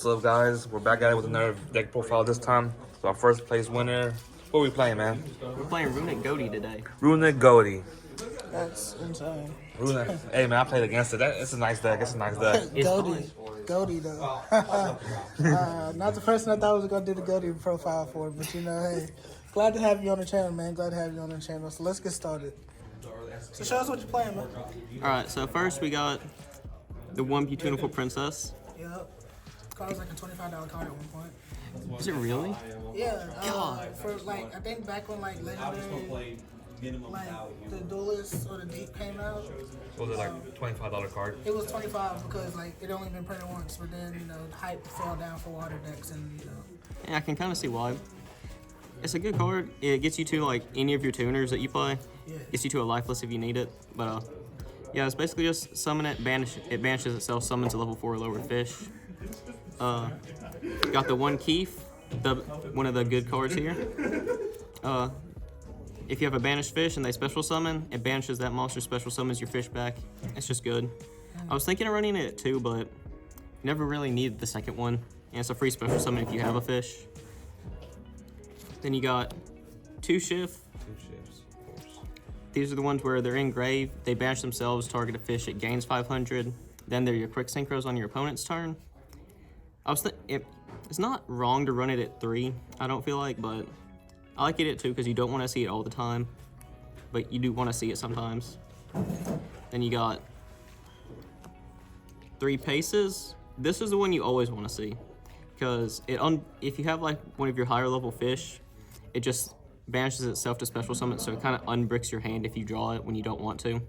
What's up, guys? We're back at it with another deck profile this time. So our first place winner. What are we playing, man? We're playing Runick Ghoti today. Runick Ghoti. That's insane. Runick. Hey, man, I played against it. It's a nice deck. It's a nice deck. Ghoti though. Not the person I thought was gonna do the Ghoti profile for, but you know, hey, glad to have you on the channel, man. Glad to have you on the channel. So let's get started. So show us what you're playing, man. All right, so first we got the One Beautiful Princess. Yep. Card was like a $25 card at one point. Is it really? Yeah. For like, I think back when like Legendary, like the Duelist or the Deep came out. Was it like $25 card? It was 25 because like it only been printed once, but then hype fell down for water decks and Yeah, I can kind of see why. It's a good card. It gets you to like any of your tuners that you play. Yeah. Gets you to a lifeless if you need it. But yeah, it's basically just summon it, banish it, banishes itself, summons a level 4 or lower fish. Got the one Keef, one of the good cards here. If you have a banished fish and they special summon, it banishes that monster, special summons your fish back. It's just good. I was thinking of running it at 2, but never really needed the second one. And it's a free special summon if you have a fish. Then you got 2 Shift. 2 shifts, of course. These are the ones where they're in grave, they banish themselves, target a fish, it gains 500. Then they're your quick synchros on your opponent's turn. It's not wrong to run it at 3, I don't feel like, but I like it at 2 because you don't want to see it all the time, but you do want to see it sometimes. Then you got 3 Paces. This is the one you always want to see because if you have like one of your higher level fish, it just banishes itself to special summon, so it kind of unbricks your hand if you draw it when you don't want to.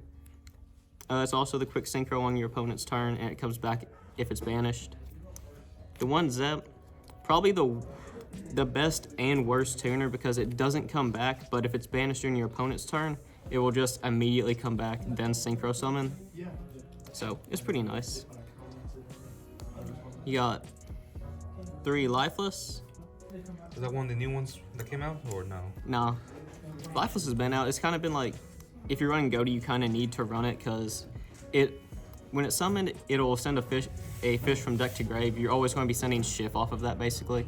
It's also the quick synchro on your opponent's turn, and it comes back if it's banished. The one Zep, probably the best and worst tuner because it doesn't come back, but if it's banished during your opponent's turn, it will just immediately come back, then synchro summon. So it's pretty nice. You got 3 Lifeless. Is that one of the new ones that came out, or no? Nah, Lifeless has been out. It's kind of been like, if you're running Ghoti, you kind of need to run it because when it's summoned, it'll send a fish from deck to grave. You're always going to be sending Shift off of that, basically.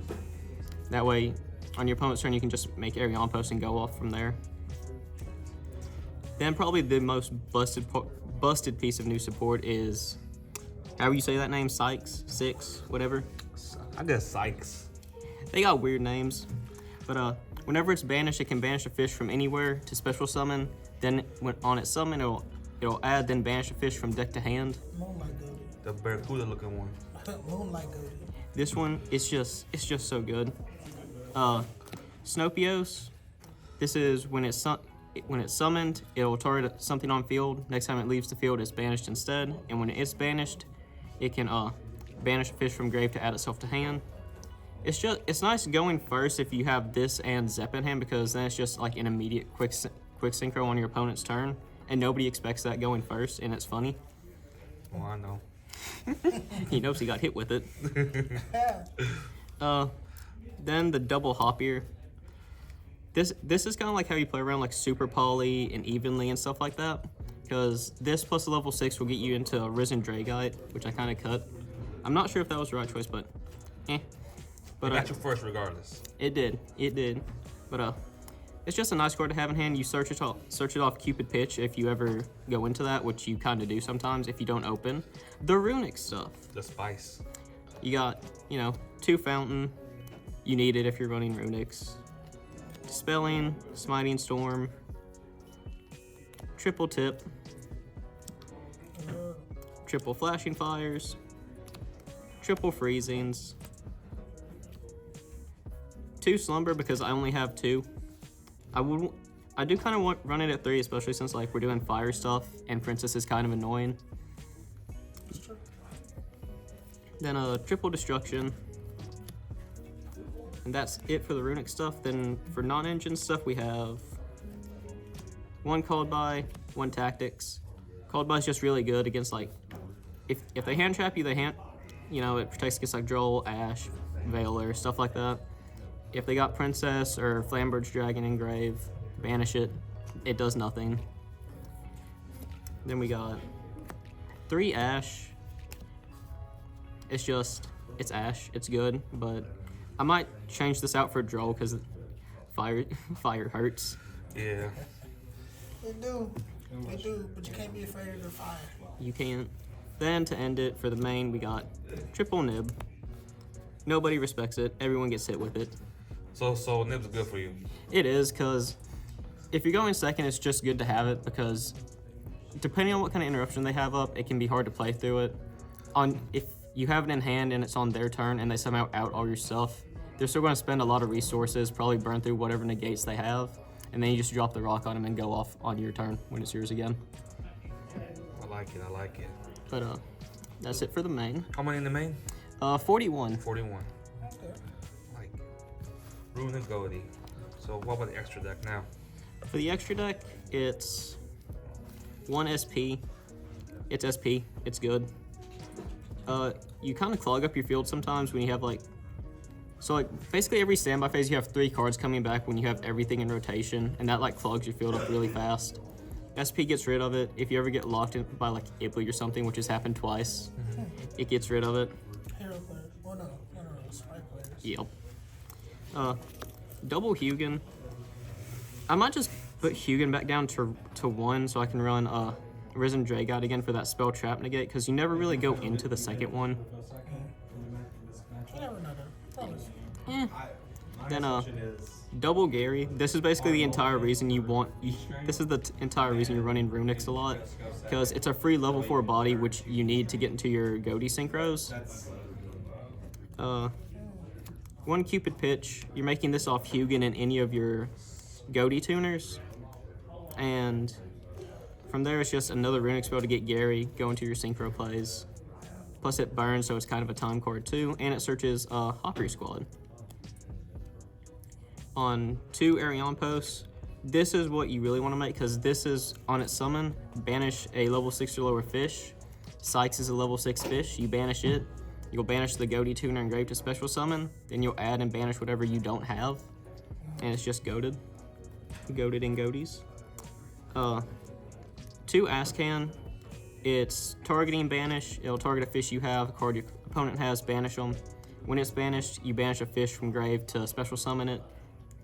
That way, on your opponent's turn, you can just make Arion Post and go off from there. Then probably the most busted piece of new support is, how you say that name, Six, whatever. I guess Sykes. They got weird names, but whenever it's banished, it can banish a fish from anywhere to special summon. Then when on its summon, it'll add then banish a fish from deck to hand. Moonlight Ghoti. The Barracuda looking one. Moonlight Ghoti. This one, it's just so good. Snopios. This is when it's summoned, it'll target something on field. Next time it leaves the field, it's banished instead. And when it's banished, it can banish a fish from grave to add itself to hand. It's nice going first if you have this and Zep in hand because then it's just like an immediate quick synchro on your opponent's turn, and nobody expects that going first, and it's funny. Oh, I know. He knows he got hit with it. Then the double Hoppier. This is kind of like how you play around like Super Poly and Evenly and stuff like that, because this plus a level 6 will get you into a Risen Dragite, which I kind of cut. I'm not sure if that was the right choice, but But It got you first regardless. It did. But it's just a nice card to have in hand. You search it off Cupid Pitch if you ever go into that, which you kind of do sometimes if you don't open the Runick stuff. The spice. You got, 2 Fountain. You need it if you're running Runicks. Dispelling, Smiting Storm, Triple Tip, Triple Flashing Fires, Triple Freezings, 2 Slumber because I only have 2. I do kind of want run it at 3, especially since like we're doing fire stuff and Princess is kind of annoying. Then Triple Destruction. And that's it for the Runick stuff. Then for non-engine stuff, we have 1 Called By, 1 Tactics. Called By is just really good against like, if they hand trap you, it protects against like Droll, Ash, Veiler, stuff like that. If they got Princess or Flamberge Dragon in grave, banish it. It does nothing. Then we got 3 Ash. It's just It's Ash. It's good, but I might change this out for Droll because fire hurts. Yeah. They do. They do, but you can't be afraid of the fire. You can't. Then to end it for the main, we got triple nib. Nobody respects it. Everyone gets hit with it. So Nib's good for you. It is, because if you're going second, it's just good to have it, because depending on what kind of interruption they have up, it can be hard to play through it. If you have it in hand and it's on their turn and they somehow out all your stuff, they're still going to spend a lot of resources, probably burn through whatever negates they have, and then you just drop the rock on them and go off on your turn when it's yours again. I like it. But that's it for the main. How many in the main? 41. 41. Okay. Like Runick Ghoti. So what about the extra deck now? For the extra deck, it's 1 SP. It's SP. It's good. You kind of clog up your field sometimes when you have basically every standby phase you have 3 cards coming back when you have everything in rotation, and that clogs your field up really fast. SP gets rid of it. If you ever get locked in by Ibley or something, which has happened twice, it gets rid of it. Hero player. Oh no, strike players. Yep. Double Hugin. I might just put Hugin back down to 1 so I can run Risen Dragout again for that spell trap negate, because you never really go into the second one. You never know though. Promise. Then double Gary. This is basically the entire reason this is the entire reason you're running Runicks a lot, because it's a free level 4 body which you need to get into your Ghoti synchros. 1 Cupid Pitch. You're making this off Hugin and any of your Ghoti tuners, and from there it's just another Runick spell to get Gary, go into your synchro plays. Plus it burns, so it's kind of a time card too, and it searches Hawkery Squad. On 2 Arion posts, this is what you really want to make, because this is on its summon, banish a level 6 or lower fish. Sykes is a level 6 fish, you banish it, you'll banish the Ghoti tuner engraved to special summon, then you'll add and banish whatever you don't have, and it's just goated. Goated in Ghoties. 2 Ascan, it's targeting banish, it'll target a fish you have, a card your opponent has, banish them. When it's banished, you banish a fish from grave to special summon it.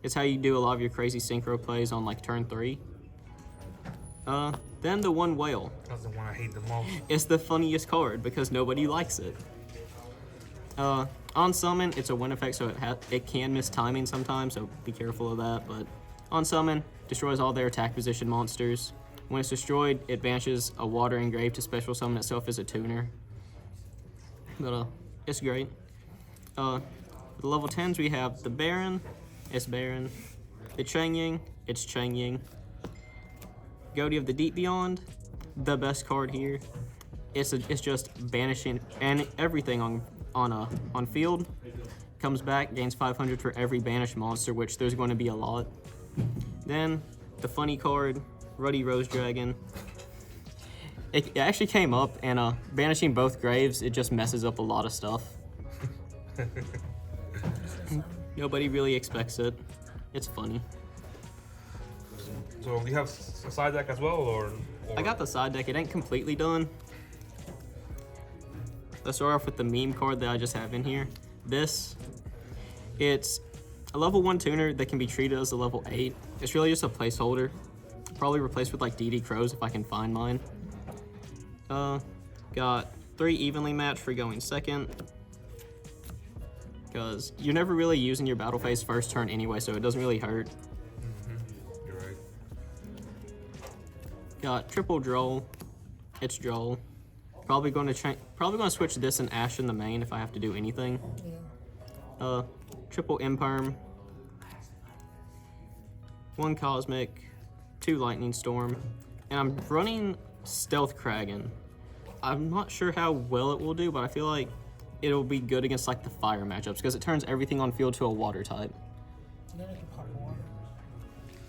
It's how you do a lot of your crazy synchro plays on turn 3. Then the 1 Whale. That's the one I hate the most. It's the funniest card because nobody likes it. On summon, it's a win effect, so it can miss timing sometimes, so be careful of that. But on summon, destroys all their attack position monsters. When it's destroyed, it banishes a water engraved to special summon itself as a tuner. But it's great. For the level 10s, we have the Baron. It's Baron. The Changying. It's Changying. Ghoti of the Deep Beyond. The best card here. It's just banishing and everything on field. Comes back, gains 500 for every banished monster, which there's going to be a lot. Then the funny card, Ruddy Rose Dragon. It actually came up, and banishing both graves, it just messes up a lot of stuff. Nobody really expects it. It's funny. So you have a side deck as well, or? I got the side deck. It ain't completely done. Let's start off with the meme card that I just have in here. It's a level 1 tuner that can be treated as a level 8. It's really just a placeholder. Probably replaced with DD Crows if I can find mine. Got 3 evenly matched for going second, because you're never really using your battle phase first turn anyway, so it doesn't really hurt. You're right. Got triple Droll. It's Droll. Probably going to switch this and Ash in the main if I have to do anything. Yeah. Triple Imperm. 1 Cosmic. 2 Lightning Storm. And I'm running Stealth Kraken. I'm not sure how well it will do, but I feel like it'll be good against the fire matchups, because it turns everything on field to a water type. Then it can pop water.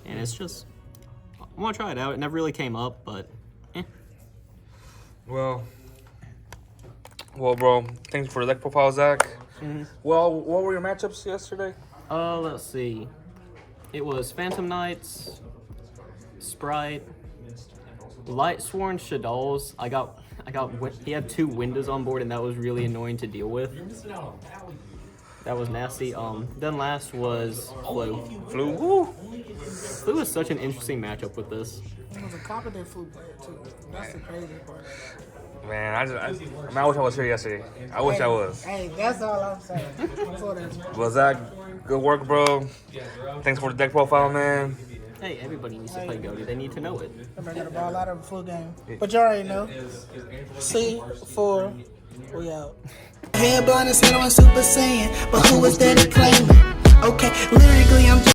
And it's just, I want to try it out. It never really came up, but Well, bro, thanks for the deck profile, Zach. Well, what were your matchups yesterday? let's see. It was Phantom Knights, Sprite, Light Sworn Shadows, he had 2 windows on board, and that was really annoying to deal with. That was nasty. Then last was Flu. Flu. Woo. Flu is such an interesting matchup with this. It was a competent flute player too. That's the crazy part. Man, I wish I was here yesterday. I wish I was. Hey, that's all I'm saying. Well, Zach, good work, bro. Thanks for the deck profile, man. Hey, everybody needs to play Ghoti. They need to know it. I'm gonna ball out of a full game. But you already know. C4, we out. Head blind and said I'm Super Saiyan, but who was there to claim it? Okay, lyrically I'm